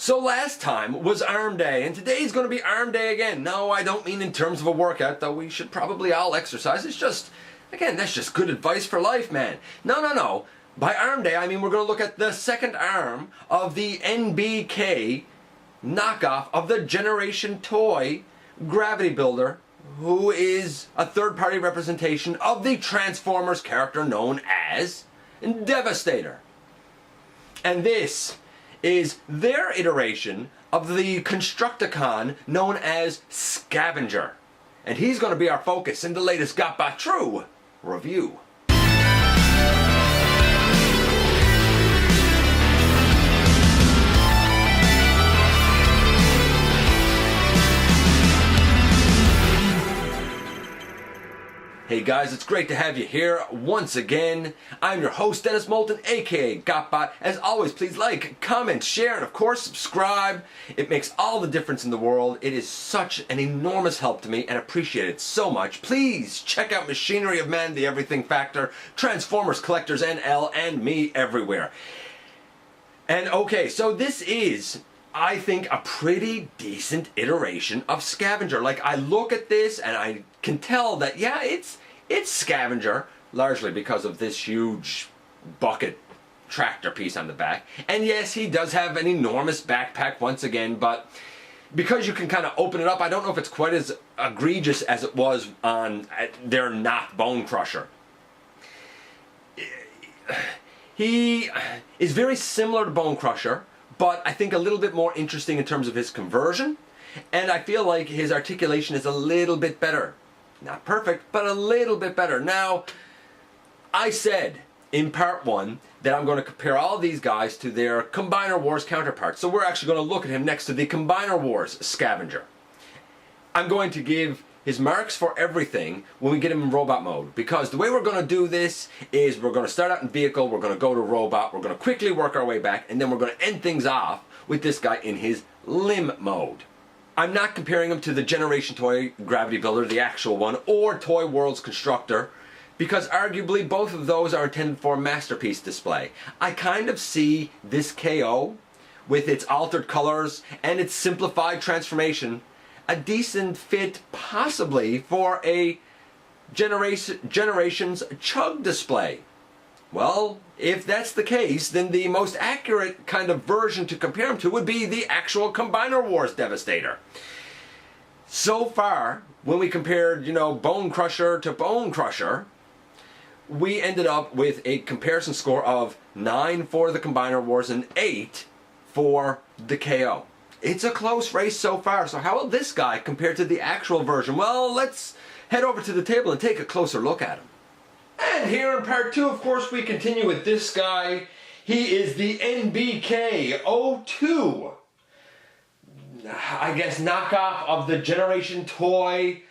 So last time was arm day, and today's going to be arm day again. No, I don't mean in terms of a workout, though we should probably all exercise. It's just, again, that's just good advice for life, man. No. By arm day, I mean we're going to look at the second arm of the NBK knockoff of the Generation Toy Gravity Builder, who is a third-party representation of the Transformers character known as Devastator. And this is their iteration of the Constructicon known as Scavenger. And he's going to be our focus in the latest GotBot True review. Hey guys, it's great to have you here once again. I'm your host, Dennis Moulton, aka GotBot. As always, please like, comment, share, and of course subscribe. It makes all the difference in the world. It is such an enormous help to me and appreciate it so much. Please check out Machinery of Man, The Everything Factor, Transformers Collectors NL, and me everywhere. And okay, so this is, I think, a pretty decent iteration of Scavenger. Like, I look at this and I can tell that, yeah, it's Scavenger, largely because of this huge bucket tractor piece on the back. And yes, he does have an enormous backpack once again, but because you can kind of open it up, I don't know if it's quite as egregious as it was on their Not Bone Crusher. He is very similar to Bone Crusher, but I think a little bit more interesting in terms of his conversion, and I feel like his articulation is a little bit better. Not perfect, but a little bit better. Now, I said in part one that I'm going to compare all of these guys to their Combiner Wars counterparts, so we're actually going to look at him next to the Combiner Wars Scavenger. I'm going to give his marks for everything when we get him in robot mode, because the way we're going to do this is we're going to start out in vehicle, we're going to go to robot, we're going to quickly work our way back, and then we're going to end things off with this guy in his limb mode. I'm not comparing him to the Generation Toy Gravity Builder, the actual one, or Toy World's Constructor, because arguably both of those are intended for masterpiece display. I kind of see this KO, with its altered colors and its simplified transformation, a decent fit possibly for a Generations Chug display. Well, if that's the case, then the most accurate kind of version to compare him to would be the actual Combiner Wars Devastator. So far, when we compared, Bone Crusher to Bone Crusher, we ended up with a comparison score of 9 for the Combiner Wars and 8 for the KO. It's a close race so far, so how will this guy compare to the actual version? Well, let's head over to the table and take a closer look at him. And here in part 2, of course, we continue with this guy. He is the NBK-02, I guess, knockoff of the Generation Toy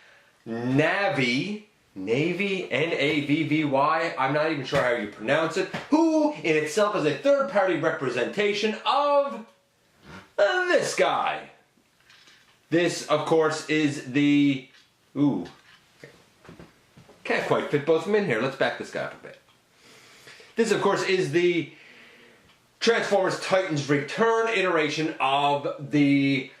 NAVVY, N-A-V-V-Y, I'm not even sure how you pronounce it, who in itself is a third-party representation of this guy. This, of course, is the... Can't quite fit both of them in here. Let's back this guy up a bit. This, of course, is the Transformers Titans Return iteration of the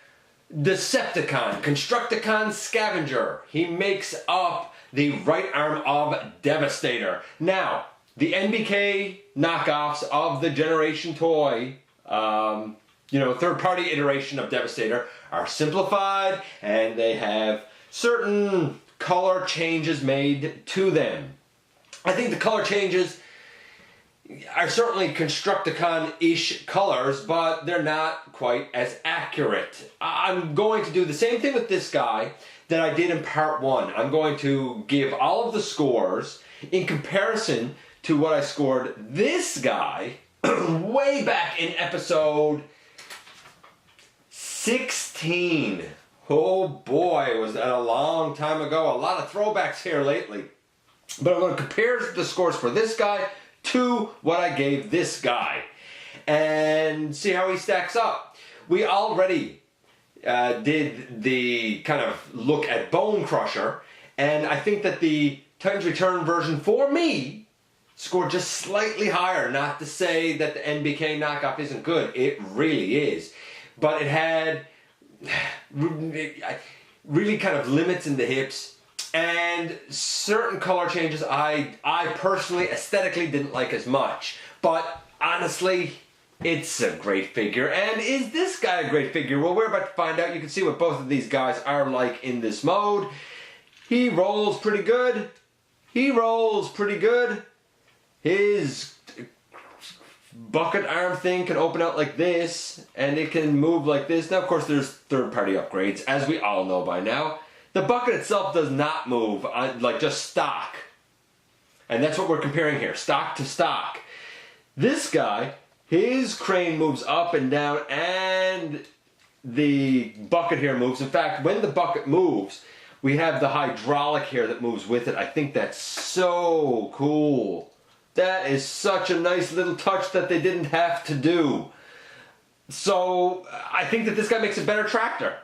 Decepticon, Constructicon Scavenger. He makes up the right arm of Devastator. Now, the NBK knockoffs of the Generation Toy, third-party iteration of Devastator are simplified, and they have certain color changes made to them. I think the color changes are certainly Constructicon-ish colors, but they're not quite as accurate. I'm going to do the same thing with this guy that I did in part 1. I'm going to give all of the scores in comparison to what I scored this guy way back in episode 16. Oh boy, was that a long time ago. A lot of throwbacks here lately. But I'm going to compare the scores for this guy to what I gave this guy and see how he stacks up. We already did the kind of look at Bone Crusher, and I think that the Titans Return version for me scored just slightly higher. Not to say that the NBK knockoff isn't good. It really is. but it had really kind of limits in the hips, and certain color changes I personally aesthetically didn't like as much. But honestly, it's a great figure. And is this guy a great figure? Well, we're about to find out. You can see what both of these guys are like in this mode. He rolls pretty good. He rolls pretty good. His bucket arm thing can open out like this, and it can move like this. Now, of course, there's third-party upgrades, as we all know by now. The bucket itself does not move, like just stock. And that's what we're comparing here, stock to stock. This guy, his crane moves up and down, and the bucket here moves. In fact, when the bucket moves, we have the hydraulic here that moves with it. I think that's so cool. That is such a nice little touch that they didn't have to do. So I think that this guy makes a better tractor.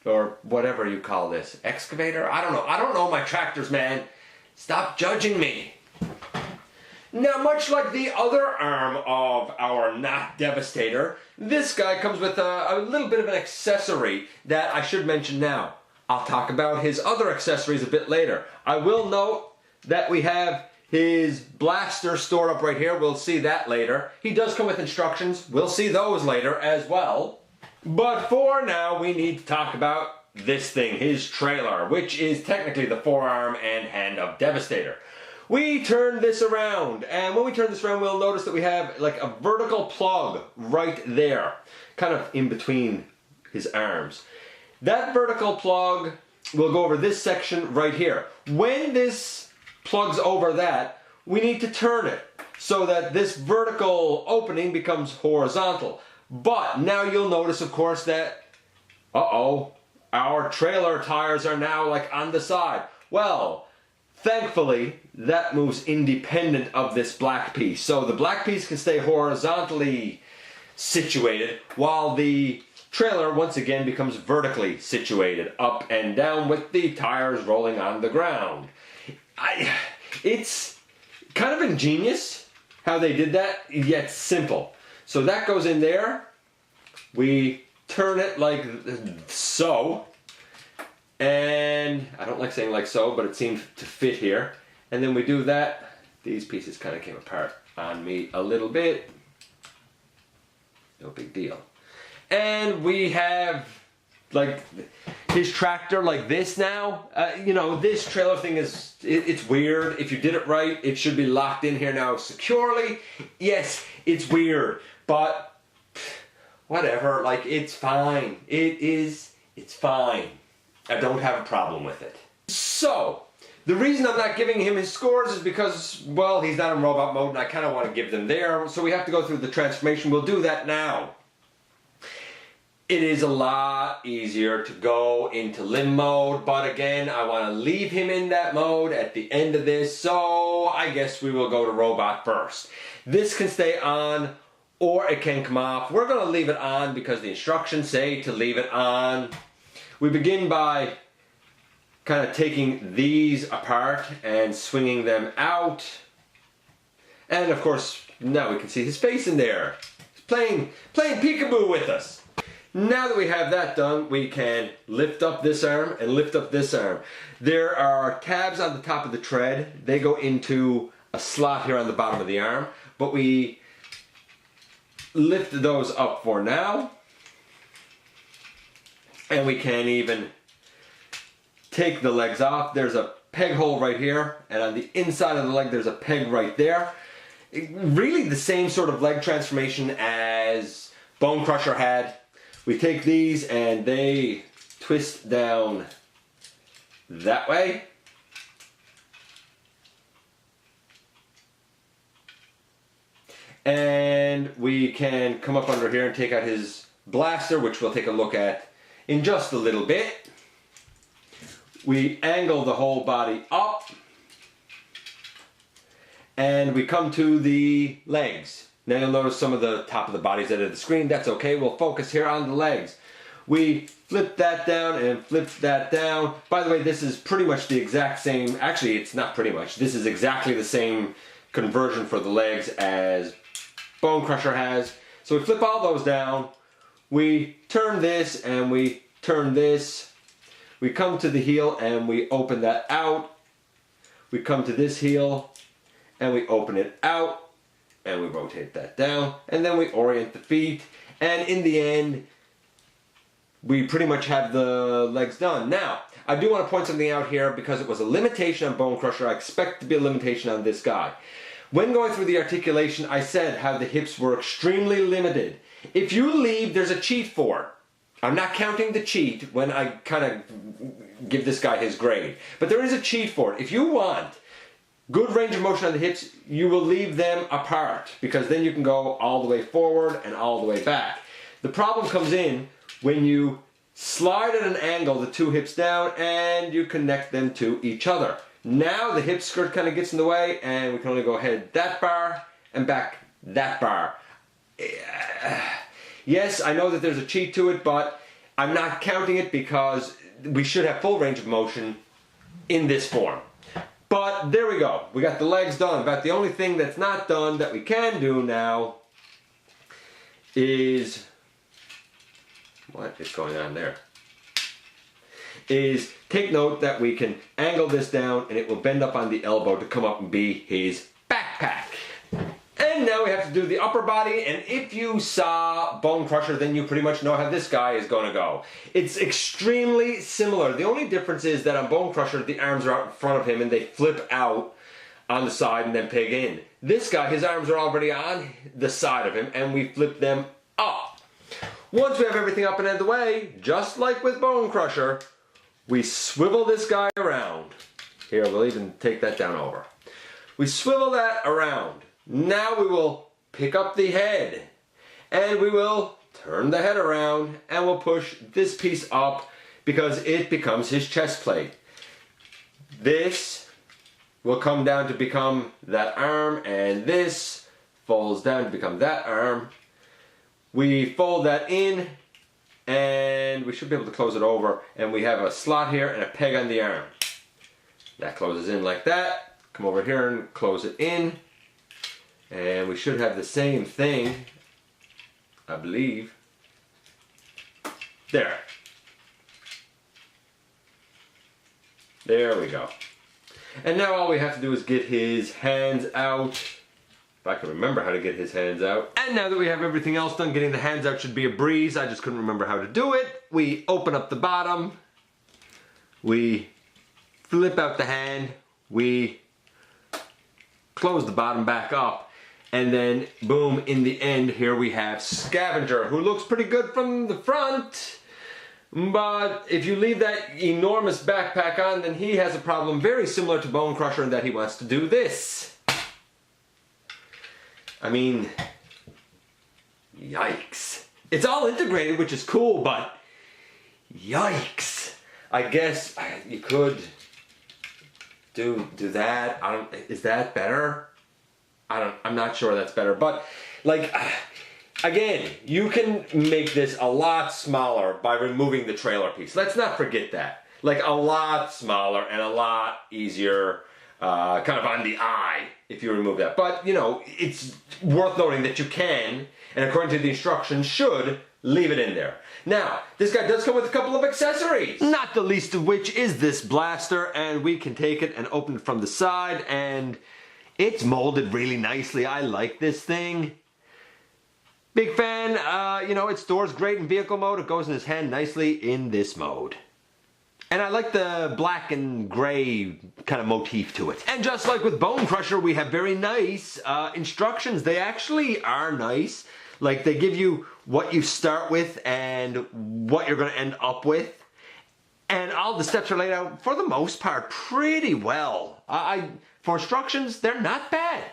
Or whatever you call this. Excavator? I don't know. I don't know my tractors, man. Stop judging me. Now, much like the other arm of our Not Devastator, this guy comes with a little bit of an accessory that I should mention now. I'll talk about his other accessories a bit later. I will note that we have his blaster stored up right here. We'll see that later. He does come with instructions. We'll see those later as well. But for now, we need to talk about this thing, his trailer, which is technically the forearm and hand of Devastator. We turn this around, and when we turn this around, we'll notice that we have like a vertical plug right there, kind of in between his arms. That vertical plug will go over this section right here. When this plugs over that, we need to turn it so that this vertical opening becomes horizontal. But now you'll notice, of course, that, our trailer tires are now like on the side. Well, thankfully, that moves independent of this black piece. So the black piece can stay horizontally situated while the trailer once again becomes vertically situated, up and down with the tires rolling on the ground. It's kind of ingenious how they did that, yet simple. So that goes in there. We turn it like so. And I don't like saying like so, but it seemed to fit here. And then we do that. These pieces kind of came apart on me a little bit. No big deal. And we have like his tractor like this now. You know, this trailer thing it's weird. If you did it right, it should be locked in here now securely. Yes, it's weird. But whatever, like it's fine. It's fine. I don't have a problem with it. So, the reason I'm not giving him his scores is because, well, he's not in robot mode and I kind of want to give them there. So we have to go through the transformation. We'll do that now. It is a lot easier to go into limb mode, but again, I want to leave him in that mode at the end of this. So I guess we will go to robot first. This can stay on, or it can come off. We're going to leave it on because the instructions say to leave it on. We begin by kind of taking these apart and swinging them out. And of course, now we can see his face in there. He's playing peekaboo with us. Now that we have that done, we can lift up this arm and lift up this arm. There are tabs on the top of the tread. They go into a slot here on the bottom of the arm, but we lift those up for now. And we can even take the legs off. There's a peg hole right here, and on the inside of the leg there's a peg right there. Really the same sort of leg transformation as Bone Crusher had. We take these and they twist down that way. And we can come up under here and take out his blaster, which we'll take a look at in just a little bit. We angle the whole body up and we come to the legs. Now you'll notice some of the top of the body's out of the screen. That's okay, we'll focus here on the legs. We flip that down and flip that down. By the way, this is pretty much the exact same, actually it's not pretty much, this is exactly the same conversion for the legs as Bone Crusher has. So we flip all those down. we turn this and we turn this. We come to the heel and we open that out. We come to this heel and we open it out and we rotate that down, and then we orient the feet, and in the end we pretty much have the legs done. Now, I do want to point something out here because it was a limitation on Bone Crusher. I expect it to be a limitation on this guy. When going through the articulation, I said how the hips were extremely limited. If you leave, there's a cheat for it. I'm not counting the cheat when I kind of give this guy his grade, but there is a cheat for it. If you want good range of motion on the hips, you will leave them apart, because then you can go all the way forward and all the way back. The problem comes in when you slide at an angle the two hips down and you connect them to each other. Now the hip skirt kind of gets in the way and we can only go ahead that bar and back that bar. Yes, I know that there's a cheat to it, but I'm not counting it because we should have full range of motion in this form. But there we go. We got the legs done. But the only thing that's not done that we can do now is... what is going on there? Is take note that we can angle this down and it will bend up on the elbow to come up and be his backpack. And now we have to do the upper body, and if you saw Bone Crusher, then you pretty much know how this guy is going to go. It's extremely similar. The only difference is that on Bone Crusher, the arms are out in front of him and they flip out on the side and then peg in. This guy, his arms are already on the side of him and we flip them up. Once we have everything up and out of the way, just like with Bone Crusher, we swivel this guy around. Here, we'll even take that down over. We swivel that around. Now we will pick up the head and we will turn the head around and we'll push this piece up because it becomes his chest plate. This will come down to become that arm, and this folds down to become that arm. We fold that in and we should be able to close it over, and we have a slot here and a peg on the arm. That closes in like that. Come over here and close it in. And we should have the same thing, I believe. There. There we go. And now all we have to do is get his hands out. If I can remember how to get his hands out. And now that we have everything else done, getting the hands out should be a breeze. I just couldn't remember how to do it. We open up the bottom. We flip out the hand. We close the bottom back up. And then, boom, in the end, here we have Scavenger, who looks pretty good from the front. But if you leave that enormous backpack on, then he has a problem very similar to Bone Crusher in that he wants to do this. I mean, yikes. It's all integrated, which is cool, but yikes. I guess you could do that. Is that better? I'm not sure that's better, but like, again, you can make this a lot smaller by removing the trailer piece. Let's not forget that. Like, a lot smaller and a lot easier, kind of on the eye if you remove that. But, you know, it's worth noting that you can, and according to the instructions, should leave it in there. Now, this guy does come with a couple of accessories. Not the least of which is this blaster, and we can take it and open it from the side, and it's molded really nicely. I like this thing. Big fan. You know, it stores great in vehicle mode. It goes in his hand nicely in this mode. And I like the black and gray kind of motif to it. And just like with Bone Crusher, we have very nice instructions. They actually are nice. Like, they give you what you start with and what you're going to end up with. And all the steps are laid out, for the most part, pretty well. For instructions, they're not bad.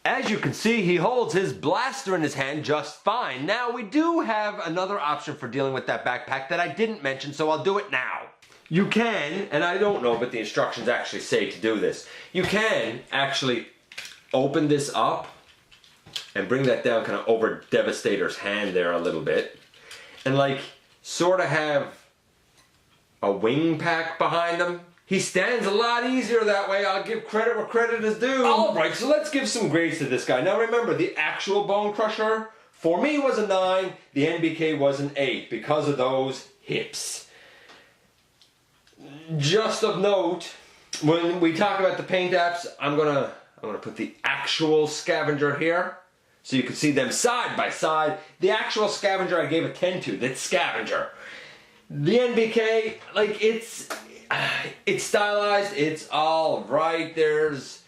As you can see, he holds his blaster in his hand just fine. Now, we do have another option for dealing with that backpack that I didn't mention, so I'll do it now. You can, and I don't know, but the instructions actually say to do this. You can actually open this up and bring that down kind of over Devastator's hand there a little bit. And like, sort of have a wing pack behind him. He stands a lot easier that way. I'll give credit where credit is due. Alright, so let's give some grades to this guy. Now remember, the actual Bone Crusher for me was a 9, the NBK was an 8 because of those hips. Just of note, when we talk about the paint apps, I'm gonna put the actual Scavenger here so you can see them side by side. The actual Scavenger I gave a 10 to, that's Scavenger. The NBK, like it's stylized, it's all right. There's,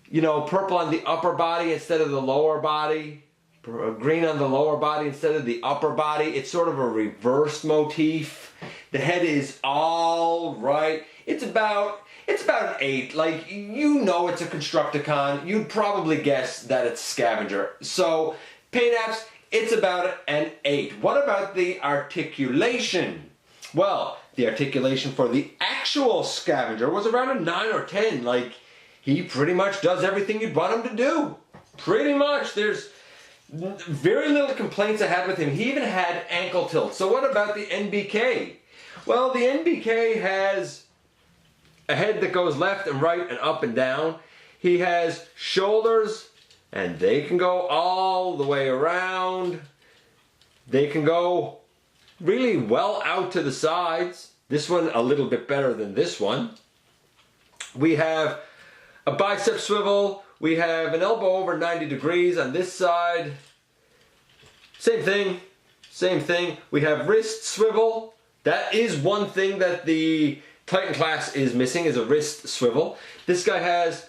you know, purple on the upper body instead of the lower body, green on the lower body instead of the upper body. It's sort of a reversed motif. The head is all right. It's about an 8. Like, you know it's a Constructicon. You'd probably guess that it's Scavenger. So, paint apps, it's about an 8. What about the articulation? Well, the articulation for the actual Scavenger was around a 9 or 10. Like, he pretty much does everything you'd want him to do. Pretty much. There's very little complaints I had with him. He even had ankle tilt. So what about the NBK? Well, the NBK has a head that goes left and right and up and down. He has shoulders, and they can go all the way around. They can go really well out to the sides. This one a little bit better than this one. We have a bicep swivel. We have an elbow over 90 degrees on this side. Same thing, same thing. We have wrist swivel. That is one thing that the Titan class is missing, is a wrist swivel. This guy has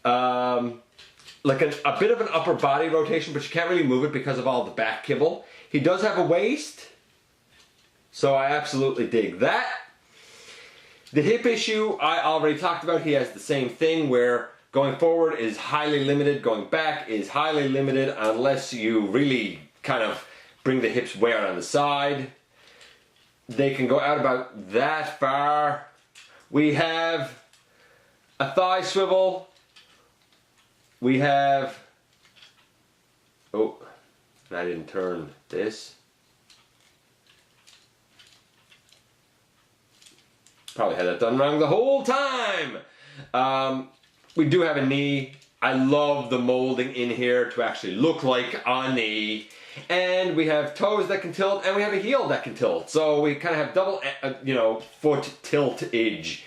like a bit of an upper body rotation, but you can't really move it because of all the back kibble. He does have a waist, so I absolutely dig that. The hip issue I already talked about. He has the same thing where going forward is highly limited, going back is highly limited unless you really kind of bring the hips way out on the side. They can go out about that far. We have a thigh swivel. We have, oh, I didn't turn this. Probably had that done wrong the whole time. We do have a knee. I love the molding in here to actually look like a knee. And we have toes that can tilt, and we have a heel that can tilt. So we kind of have double, foot tilt-age.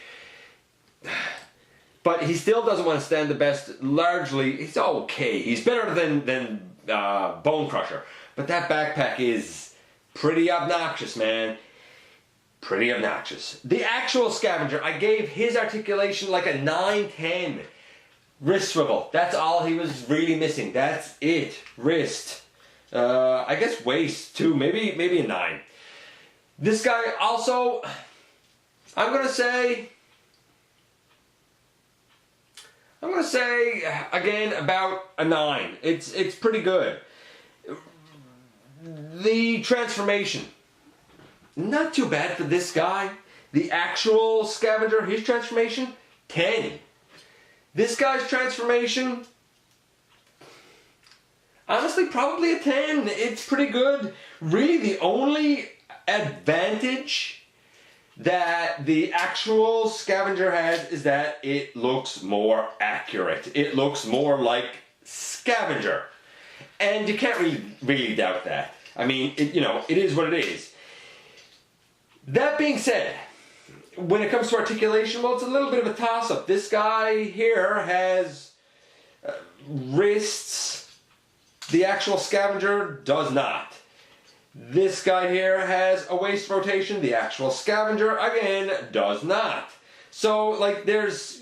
But he still doesn't want to stand the best. Largely, he's okay. He's better than Bone Crusher. But that backpack is pretty obnoxious, man. Pretty obnoxious. The actual Scavenger, I gave his articulation like a 9-10. Wrist swivel. That's all he was really missing. That's it. Wrist. I guess waist too. Maybe a 9. This guy also, I'm gonna say again about a 9. It's pretty good. The transformation, not too bad for this guy. The actual Scavenger, his transformation, 10. This guy's transformation, honestly, probably a 10. It's pretty good. Really, the only advantage that the actual Scavenger has is that it looks more accurate. It looks more like Scavenger. And you can't really doubt that. I mean, it is what it is. That being said, when it comes to articulation, well, it's a little bit of a toss-up. This guy here has wrists. The actual Scavenger does not. This guy here has a waist rotation. The actual Scavenger, again, does not. So, like, there's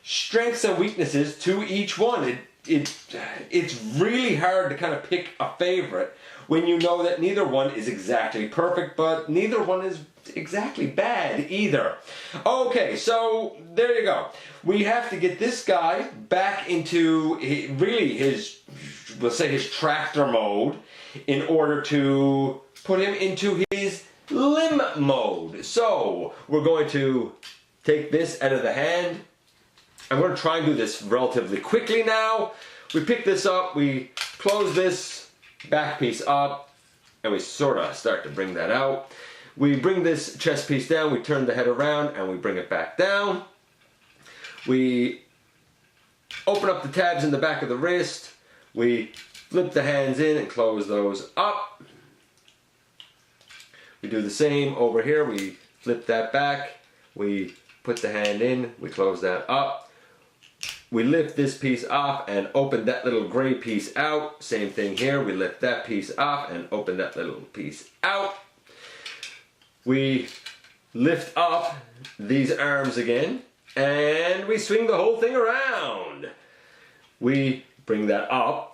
strengths and weaknesses to each one. It's really hard to kind of pick a favorite when you know that neither one is exactly perfect, but neither one is exactly bad either. Okay, so there you go. We have to get this guy back into really his, let's say, his tractor mode in order to put him into his limb mode. So we're going to take this out of the hand. I'm going to try and do this relatively quickly now. We pick this up, we close this back piece up, and we sort of start to bring that out. We bring this chest piece down, we turn the head around, and we bring it back down. We open up the tabs in the back of the wrist. We flip the hands in and close those up. We do the same over here. We flip that back. We put the hand in. We close that up. We lift this piece off and open that little gray piece out. Same thing here. We lift that piece off and open that little piece out. We lift up these arms again and we swing the whole thing around. We bring that up.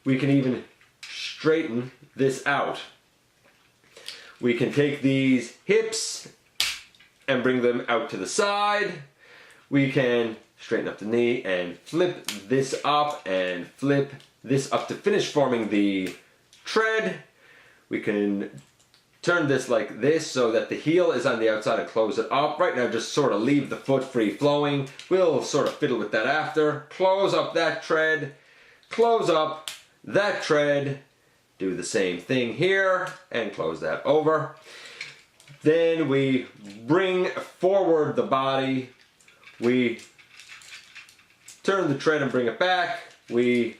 We can even straighten this out. We can take these hips and bring them out to the side. We can straighten up the knee and flip this up and flip this up to finish forming the tread. We can turn this like this so that the heel is on the outside and close it up. Right now just sort of leave the foot free flowing. We'll sort of fiddle with that after. Close up that tread, close up that tread, do the same thing here and close that over. Then we bring forward the body. We turn the tread and bring it back. We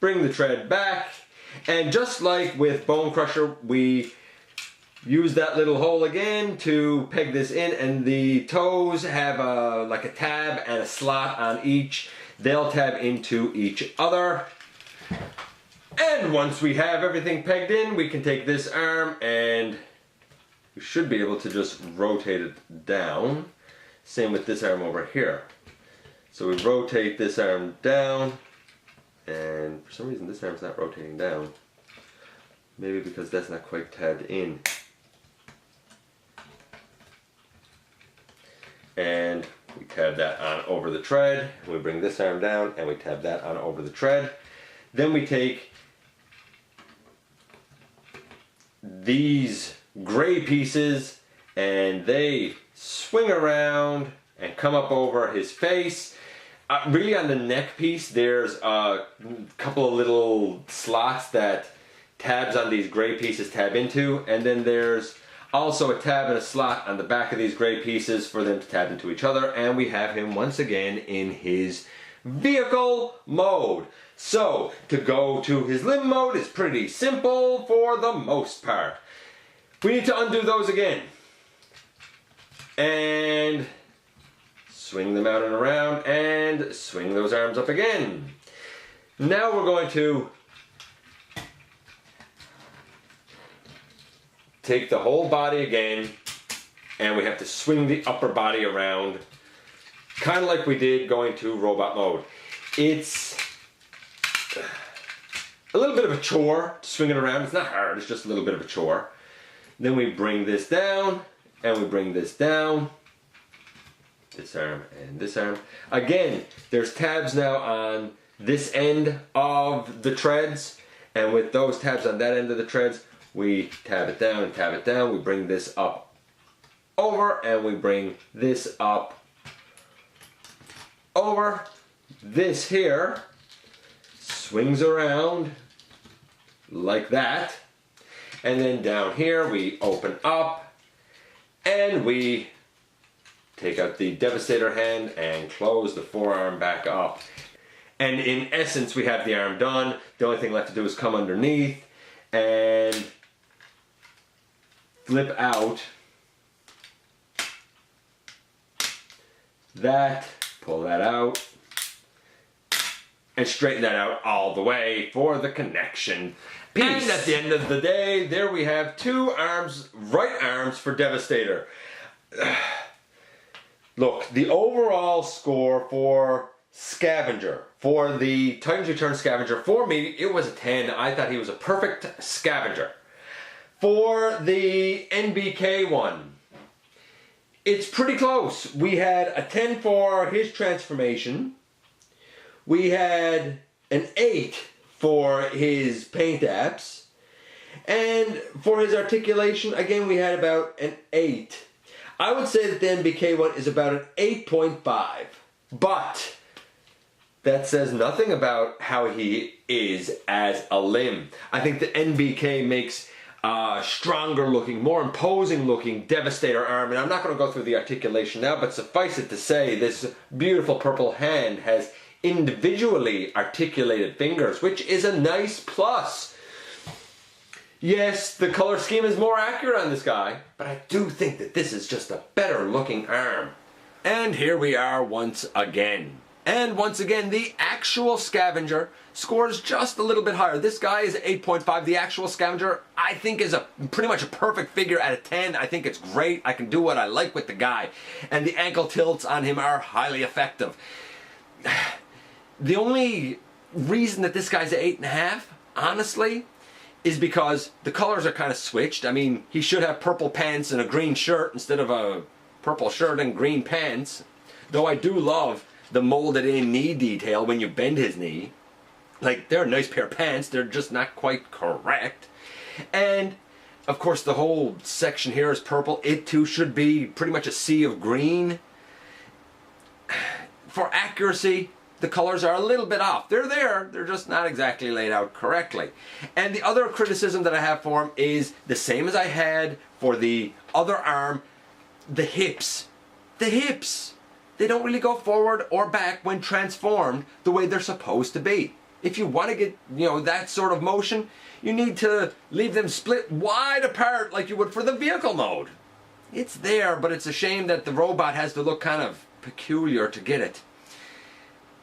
bring the tread back. And just like with Bone Crusher, we use that little hole again to peg this in, and the toes have like a tab and a slot on each. They'll tab into each other. And once we have everything pegged in, we can take this arm and we should be able to just rotate it down. Same with this arm over here. So we rotate this arm down, and for some reason this arm's not rotating down. Maybe because that's not quite tabbed in. And we tab that on over the tread. We bring this arm down and we tab that on over the tread. Then we take these gray pieces and they swing around and come up over his face. Really on the neck piece there's a couple of little slots that tabs on these gray pieces tab into, and then there's also a tab and a slot on the back of these gray pieces for them to tab into each other, and we have him once again in his vehicle mode. So to go to his limb mode is pretty simple for the most part. We need to undo those again and swing them out and around and swing those arms up again. Now we're going to take the whole body again and we have to swing the upper body around, kind of like we did going to robot mode. It's a little bit of a chore to swing it around. It's not hard, it's just a little bit of a chore. Then we bring this down and we bring this down. This arm and this arm. Again, there's tabs now on this end of the treads, and with those tabs on that end of the treads, we tab it down and tab it down. We bring this up over and we bring this up over. This here swings around like that, and then down here we open up and we take out the Devastator hand and close the forearm back up. And in essence we have the arm done. The only thing left to do is come underneath and flip out that, pull that out, and straighten that out all the way for the connection piece. And at the end of the day, there we have two arms, right arms for Devastator. Look, the overall score for Scavenger, for the Titans Return Scavenger, for me, it was a 10. I thought he was a perfect Scavenger. For the NBK one, it's pretty close. We had a 10 for his transformation. We had an 8 for his paint apps. And for his articulation, again, we had about an 8. I would say that the NBK one is about an 8.5. But that says nothing about how he is as a limb. I think the NBK makes stronger looking, more imposing looking Devastator arm, and I'm not going to go through the articulation now, but suffice it to say this beautiful purple hand has individually articulated fingers, which is a nice plus. Yes, the color scheme is more accurate on this guy, but I do think that this is just a better looking arm. And here we are once again. And once again, the actual Scavenger scores just a little bit higher. This guy is 8.5. The actual Scavenger, I think, is pretty much a perfect figure at a 10. I think it's great. I can do what I like with the guy. And the ankle tilts on him are highly effective. The only reason that this guy's an 8.5, honestly, is because the colors are kind of switched. I mean, he should have purple pants and a green shirt instead of a purple shirt and green pants. Though I do love the molded in knee detail when you bend his knee. Like, they're a nice pair of pants, they're just not quite correct. And of course the whole section here is purple. It too should be pretty much a sea of green. For accuracy, the colors are a little bit off. They're there, they're just not exactly laid out correctly. And the other criticism that I have for him is the same as I had for the other arm, the hips. The hips! They don't really go forward or back when transformed the way they're supposed to be. If you want to get, that sort of motion, you need to leave them split wide apart like you would for the vehicle mode. It's there, but it's a shame that the robot has to look kind of peculiar to get it.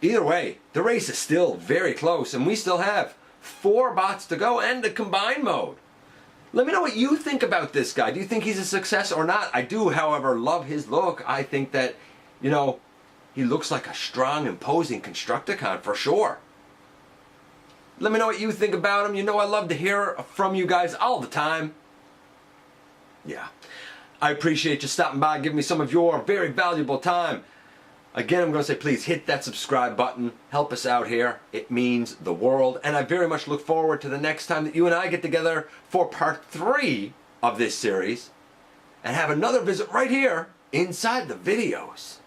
Either way, the race is still very close, and we still have 4 bots to go and the combine mode. Let me know what you think about this guy. Do you think he's a success or not? I do, however, love his look. I think that, he looks like a strong, imposing Constructicon for sure. Let me know what you think about him. I love to hear from you guys all the time. Yeah. I appreciate you stopping by, giving me some of your very valuable time. Again, I'm going to say please hit that subscribe button. Help us out here. It means the world. And I very much look forward to the next time that you and I get together for part 3 of this series and have another visit right here inside the videos.